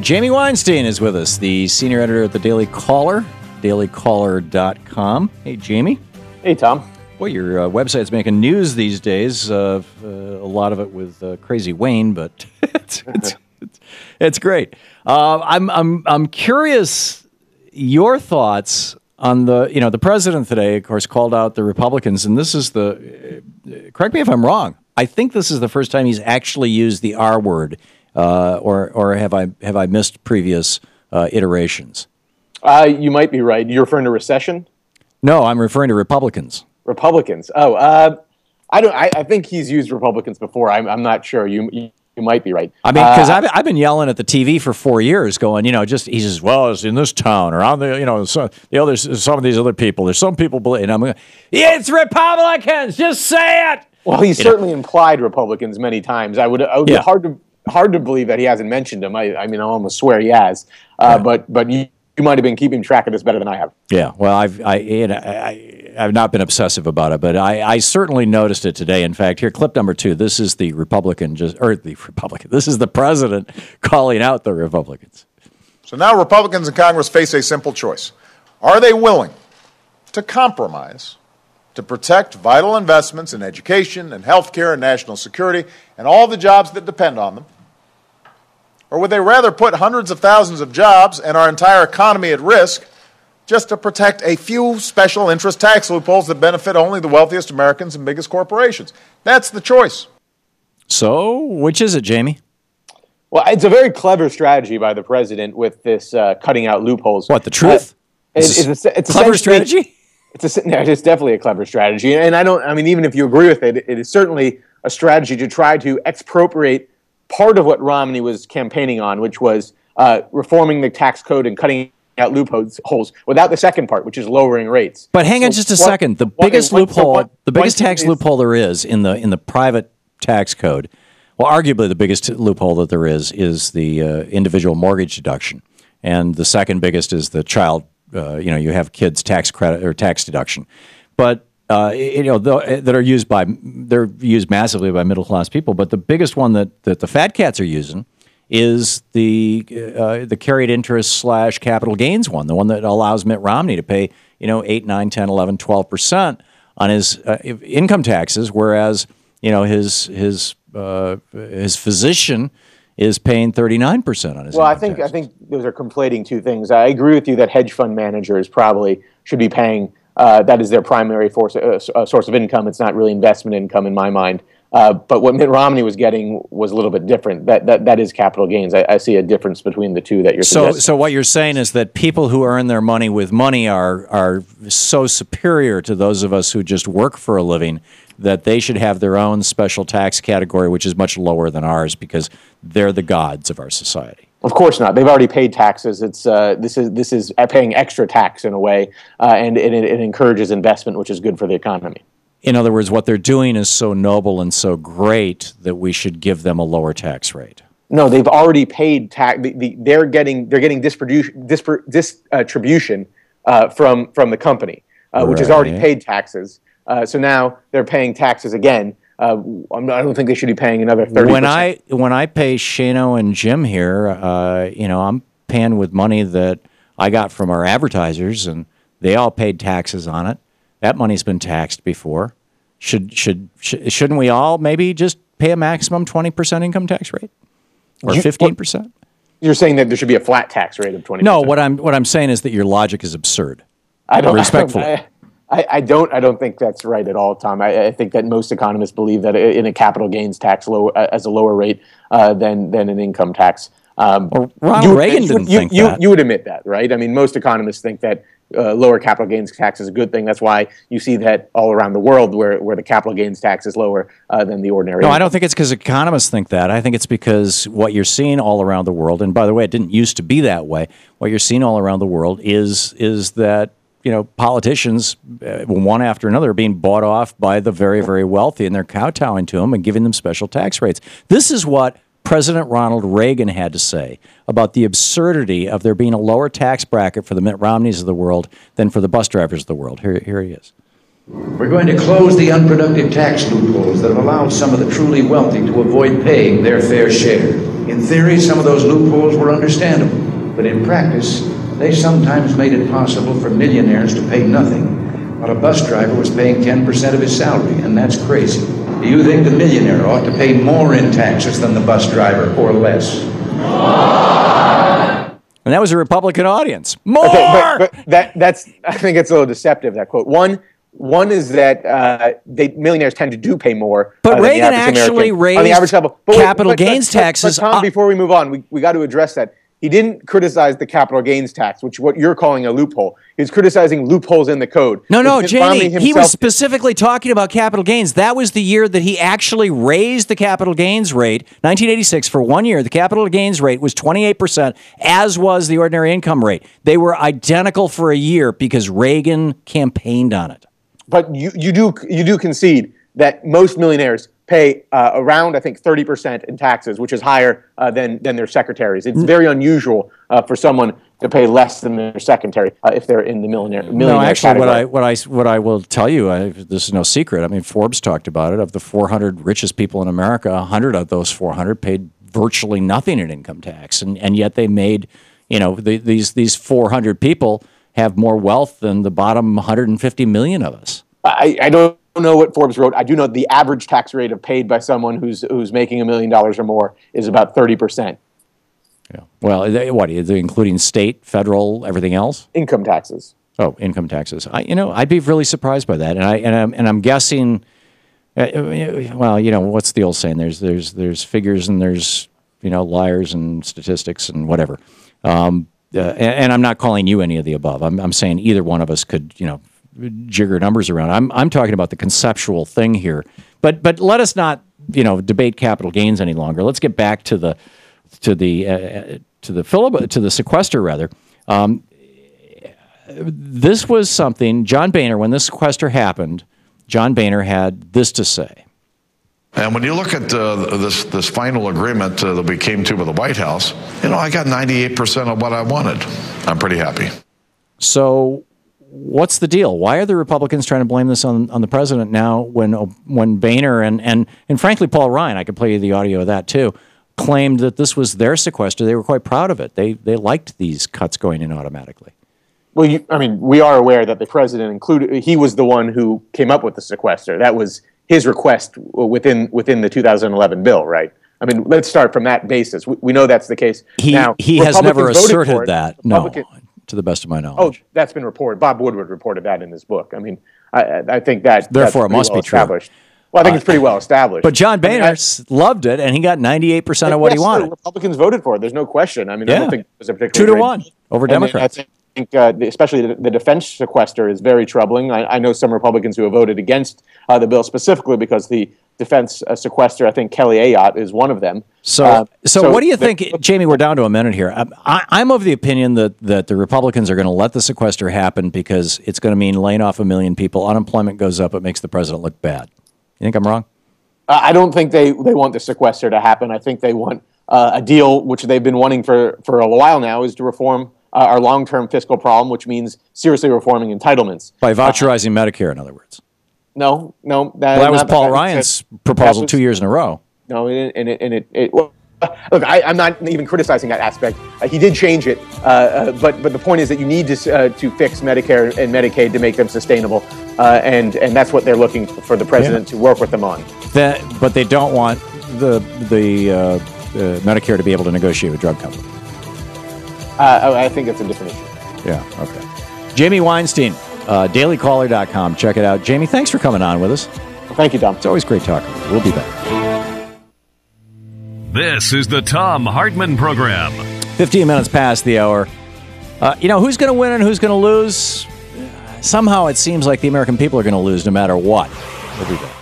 Jamie Weinstein is with us, the senior editor at the Daily Caller, dailycaller.com. Hey, Jamie. Hey, Tom. Boy, your website's making news these days. A lot of it with Crazy Wayne, but it's great. I'm curious your thoughts on the president today, of course, called out the Republicans, and this is correct me if I'm wrong. I think this is the first time he's actually used the R word, or have I missed previous iterations? You might be right. You're referring to recession? No, I'm referring to Republicans. Republicans. Oh, I think he's used Republicans before. I'm not sure. You might be right. I mean, because I've been yelling at the TV for 4 years, going, he says, well, it's in this town or on some of these other people. There's some people believe, and I'm going, it's Republicans. Just say it. Well, he's certainly implied Republicans many times. I would be hard to believe that he hasn't mentioned them. I mean, I almost swear he has. But you might have been keeping track of this better than I have. Yeah, well, I've not been obsessive about it, but I certainly noticed it today. In fact, here, clip number 2. This is the Republican. This is the president calling out the Republicans. So now Republicans in Congress face a simple choice. Are they willing to compromise to protect vital investments in education and health care and national security and all the jobs that depend on them? Or would they rather put hundreds of thousands of jobs and our entire economy at risk just to protect a few special interest tax loopholes that benefit only the wealthiest Americans and biggest corporations? That's the choice. So, which is it, Jamie? Well, it's a very clever strategy by the president with this cutting out loopholes. What, the truth? It's a clever strategy? It's definitely a clever strategy. And even if you agree with it, it is certainly a strategy to try to expropriate part of what Romney was campaigning on, which was reforming the tax code and cutting out loopholes without the second part, which is lowering rates. But hang on just a second. The biggest tax loophole there is in the private tax code, well, arguably the biggest loophole that there is the individual mortgage deduction. And the second biggest is the child, you have kids tax credit or tax deduction. But they're used massively by middle class people. But the biggest one that the fat cats are using is the carried interest / capital gains one, the one that allows Mitt Romney to pay 8, 9, 10, 11, 12% on his income taxes, whereas his physician is paying 39% on his. Well, income taxes. I think those are conflating two things. I agree with you that hedge fund managers probably should be paying. That is their primary source of income. It's not really investment income in my mind. But what Mitt Romney was getting was a little bit different. That is capital gains. I see a difference between the two that you're suggesting. So what you're saying is that people who earn their money with money are so superior to those of us who just work for a living that they should have their own special tax category, which is much lower than ours because they're the gods of our society. Of course not. They've already paid taxes. It's this is paying extra tax in a way, and it encourages investment, which is good for the economy. In other words, what they're doing is so noble and so great that we should give them a lower tax rate. No, they've already paid tax. They're getting distribution from the company, which has already paid taxes. So now they're paying taxes again. I don't think they should be paying another 30%. When I pay Shano and Jim here, I'm paying with money that I got from our advertisers, and they all paid taxes on it. That money's been taxed before. Shouldn't we all maybe just pay a maximum 20% income tax rate or 15%? You're saying that there should be a flat tax rate of 20%. No, what I'm saying is that your logic is absurd. Respectfully. I don't think that's right at all, Tom. I think that most economists believe that in a capital gains tax as a lower rate than an income tax. Ronald Reagan didn't think that. You would admit that, right? I mean, most economists think that lower capital gains tax is a good thing. That's why you see that all around the world where the capital gains tax is lower than the ordinary. No, I don't think it's because economists think that. I think it's because what you're seeing all around the world, and by the way, it didn't used to be that way. What you're seeing all around the world is that politicians, one after another, are being bought off by the very, very wealthy, and they're kowtowing to them and giving them special tax rates. This is what President Ronald Reagan had to say about the absurdity of there being a lower tax bracket for the Mitt Romneys of the world than for the bus drivers of the world. Here he is. We're going to close the unproductive tax loopholes that have allowed some of the truly wealthy to avoid paying their fair share. In theory, some of those loopholes were understandable, but in practice, they sometimes made it possible for millionaires to pay nothing, while a bus driver was paying 10% of his salary, and that's crazy. Do you think the millionaire ought to pay more in taxes than the bus driver, or less? And that was a Republican audience. More! Okay, but that's I think it's a little deceptive, that quote. One is that millionaires tend to do pay more. But than Reagan the average actually American raised on the average level. capital gains taxes. But Tom, before we move on, we got to address that. He didn't criticize the capital gains tax, which is what you're calling a loophole. He's criticizing loopholes in the code. No, Jamie, he was specifically talking about capital gains. That was the year that he actually raised the capital gains rate. 1986, for 1 year, the capital gains rate was 28%, as was the ordinary income rate. They were identical for a year because Reagan campaigned on it. But you do concede that most millionaires pay around, I think, 30% in taxes, which is higher than their secretaries. It's very unusual for someone to pay less than their secretary if they're in the millionaire No, actually, category. what I will tell you, this is no secret. I mean, Forbes talked about it. Of the 400 richest people in America, 100 of those 400 paid virtually nothing in income tax, and yet they made, these 400 people have more wealth than the bottom 150 million of us. I don't know what Forbes wrote. I do know the average tax rate of paid by someone who's making $1 million or more is about 30%. Yeah. Well, what, including state, federal, everything else? Income taxes. Oh, income taxes. I'd be really surprised by that, and I'm guessing. Well, what's the old saying? There's figures and there's liars and statistics and whatever. And I'm not calling you any of the above. I'm saying either one of us could jigger numbers around. I'm talking about the conceptual thing here. But let us not debate capital gains any longer. Let's get back to the sequester rather. This was something John Boehner, when this sequester happened, John Boehner had this to say. And when you look at this final agreement that we came to with the White House, I got 98% of what I wanted. I'm pretty happy. So what's the deal? Why are the Republicans trying to blame this on the president now when Boehner and frankly Paul Ryan, I could play you the audio of that too, claimed that this was their sequester? They were quite proud of it. They liked these cuts going in automatically. Well, we are aware that the president he was the one who came up with the sequester. That was his request within the 2011 bill, right? I mean, let's start from that basis. We know that's the case. He has never asserted that, no, to the best of my knowledge. Oh, that's been reported. Bob Woodward reported that in his book. I mean, I think that therefore it must be true. Well, I think it's pretty well established. But John Boehner loved it, and he got 98% of what he wanted. Republicans voted for it. There's no question. I mean, I don't think it was a particularly 2-1 over Democrats. I think especially the defense sequester is very troubling. I know some Republicans who have voted against the bill specifically because the defense sequester, I think Kelly Ayotte is one of them. So what do you think, Jamie? We're down to a minute here. I'm of the opinion that the Republicans are going to let the sequester happen because it's going to mean laying off 1 million people. Unemployment goes up. It makes the president look bad. You think I'm wrong? I don't think they want the sequester to happen. I think they want a deal, which they've been wanting for a while now, is to reform our long-term fiscal problem, which means seriously reforming entitlements. By voucherizing Medicare, in other words. No. That was Paul Ryan's proposal 2 years in a row. No, well, look, I'm not even criticizing that aspect. He did change it, but the point is that you need to fix Medicare and Medicaid to make them sustainable, and that's what they're looking for the president to work with them on. But they don't want the Medicare to be able to negotiate with drug companies. I think it's a different issue. Yeah. Okay. Jamie Weinstein, dailycaller.com. Check it out. Jamie, thanks for coming on with us. Well, thank you, Tom. It's always great talking with you. We'll be back. This is the Thom Hartmann Program. 15 minutes past the hour. Who's going to win and who's going to lose? Somehow it seems like the American people are going to lose no matter what. We'll be back.